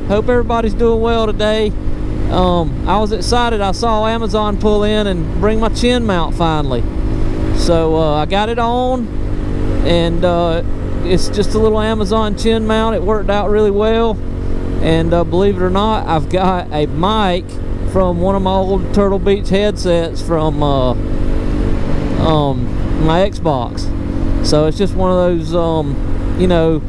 Hope everybody's doing well today. I was excited. I saw Amazon pull in and bring my chin mount finally, so I got it on, and it's just a little Amazon chin mount. It worked out really well, and believe it or not, I've got a mic from one of my old Turtle Beach headsets from my Xbox. So it's just one of those you know,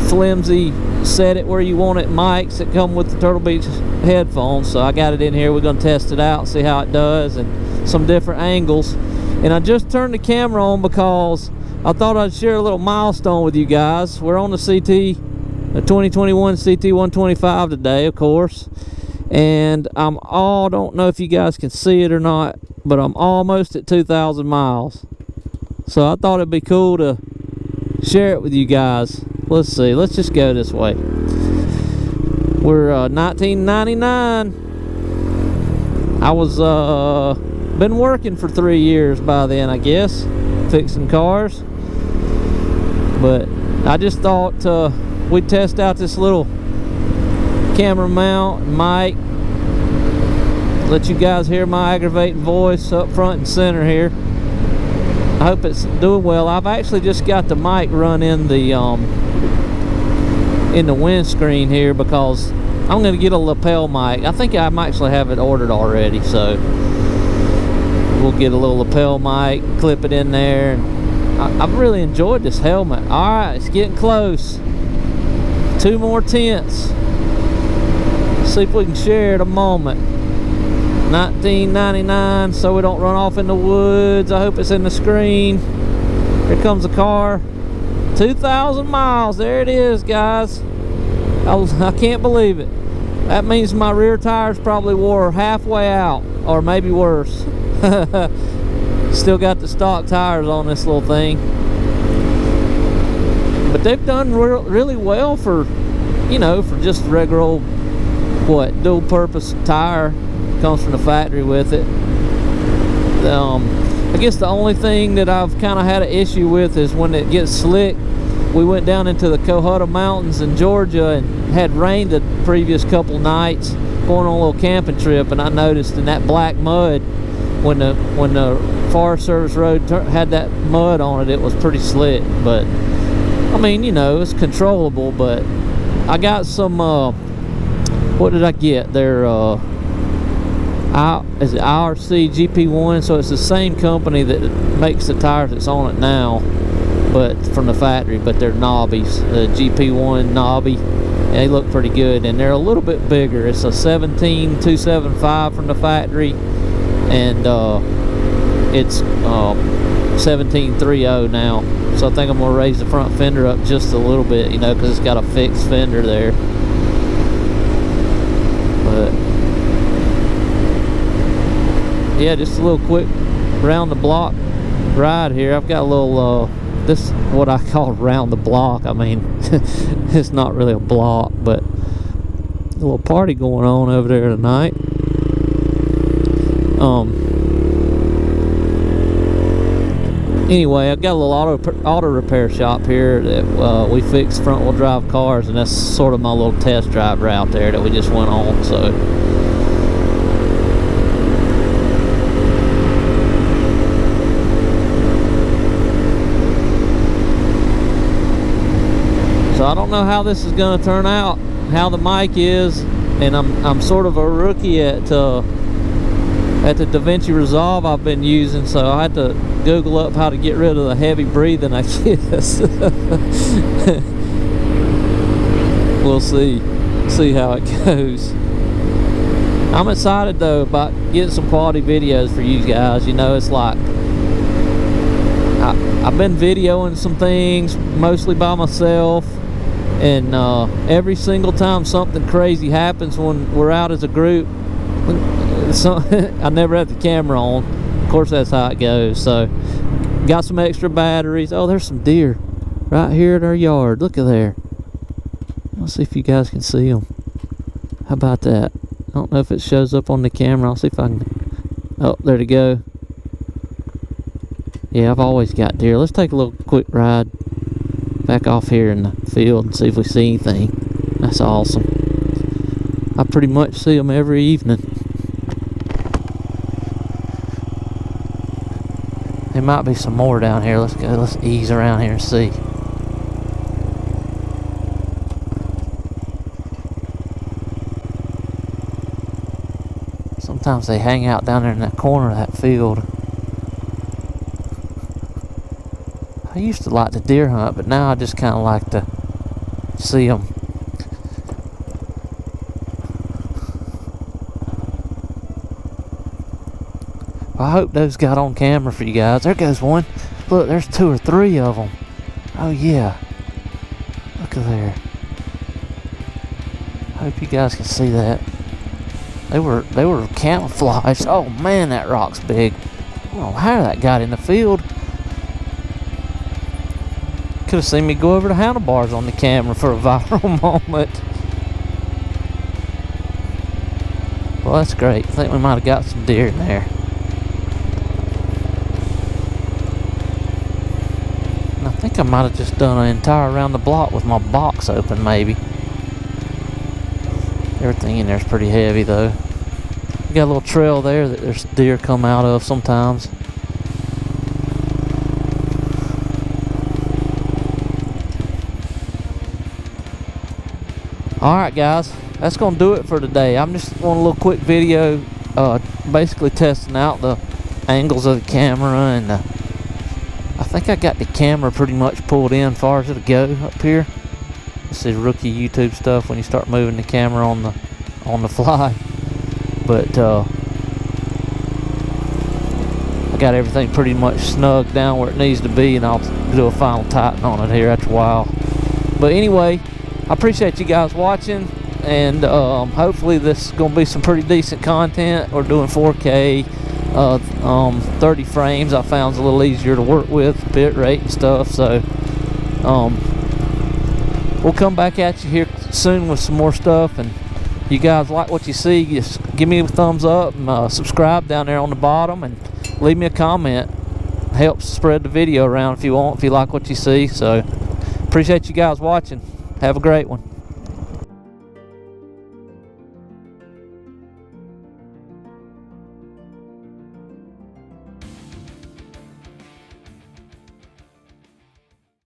flimsy set it where you want it mics that come with the Turtle Beach headphones. So I got it in here. We're going to test it out, see how it does, and some different angles. And I just turned the camera on because I thought I'd share a little milestone with you guys. We're on the CT, the 2021 CT 125 today, of course, and don't know if you guys can see it or not, but I'm almost at 2,000 miles. So I thought it'd be cool to share it with you guys. Let's see, let's just go this way. We're 1999. I was been working for 3 years by then, I guess, fixing cars. But I just thought we'd test out this little camera mount and mic. Let you guys hear my aggravating voice up front and center here. I hope it's doing well. I've actually just got the mic run in the windscreen here because I'm going to get a lapel mic. I think I might actually have it ordered already, so we'll get a little lapel mic, clip it in there. I've really enjoyed this helmet. Alright, it's getting close. 2 more tenths. See if we can share it a moment. 1999, so we don't run off in the woods. I hope it's in the screen. Here comes the car. 2,000 miles. There it is, guys. I can't believe it. That means my rear tires probably wore halfway out, or maybe worse. Still got the stock tires on this little thing, but they've done really well for, you know, for just regular old dual purpose tire. Comes from the factory with it. I guess the only thing that I've kind of had an issue with is when it gets slick. We went down into the Cohutta Mountains in Georgia and had rained the previous couple nights, going on a little camping trip, and I noticed in that black mud, when the Forest Service road had that mud on it, it was pretty slick. But I mean, you know, it's controllable. But I got some what did I get? They're is it IRC GP1, so it's the same company that makes the tires that's on it now, but from the factory, but they're knobbies, the GP1 knobby, and they look pretty good, and they're a little bit bigger. It's a 17275 from the factory, and it's 1730 now, so I think I'm gonna raise the front fender up just a little bit, you know, because it's got a fixed fender there. But yeah, just a little quick round the block ride here. I've got a little this is what I call round the block. I mean, it's not really a block, but a little party going on over there tonight. Anyway, I've got a little auto repair shop here that we fix front wheel drive cars, and that's sort of my little test drive route there that we just went on. So I don't know how this is going to turn out, how the mic is, and I'm sort of a rookie at the DaVinci Resolve I've been using, so I had to Google up how to get rid of the heavy breathing, I guess. We'll see how it goes. I'm excited though about getting some quality videos for you guys. You know, it's like I've been videoing some things mostly by myself, and every single time something crazy happens when we're out as a group, I never have the camera on. Of course, that's how it goes. So Got some extra batteries. Oh, there's some deer right here at our yard. Look at there. Let's see if you guys can see them. How about that? I don't know if it shows up on the camera. I'll see if I can. Oh, there they go. Yeah, I've always got deer. Let's take a little quick ride back off here in the field and see if we see anything. That's awesome. I pretty much see them every evening. There might be some more down here. Let's go. Let's ease around here and see. Sometimes they hang out down there in that corner of that field. I used to like to deer hunt, but now I just kind of like to see them. I hope those got on camera for you guys. There goes one. Look, there's 2 or 3 of them. Oh yeah. Look at there. Hope you guys can see that. They were camouflaged. Oh man, that rock's big. I don't know how that got in the field. Could have seen me go over the handlebars on the camera for a viral moment. Well, that's great. I think we might have got some deer in there. And I think I might have just done an entire around the block with my box open, maybe. Everything in there's pretty heavy, though. You got a little trail there that there's deer come out of sometimes. Alright guys, that's going to do it for today. I'm just on a little quick video basically testing out the angles of the camera, and I think I got the camera pretty much pulled in as far as it'll go up here. This is rookie YouTube stuff when you start moving the camera on the fly. But I got everything pretty much snug down where it needs to be, and I'll do a final tighten on it here after a while. But anyway, I appreciate you guys watching, and hopefully this is going to be some pretty decent content. We're doing 4K, 30 frames. I found it's a little easier to work with, bit rate and stuff. So we'll come back at you here soon with some more stuff. And you guys like what you see, just give me a thumbs up and subscribe down there on the bottom, and leave me a comment. Helps spread the video around if you want, if you like what you see. So appreciate you guys watching. Have a great one.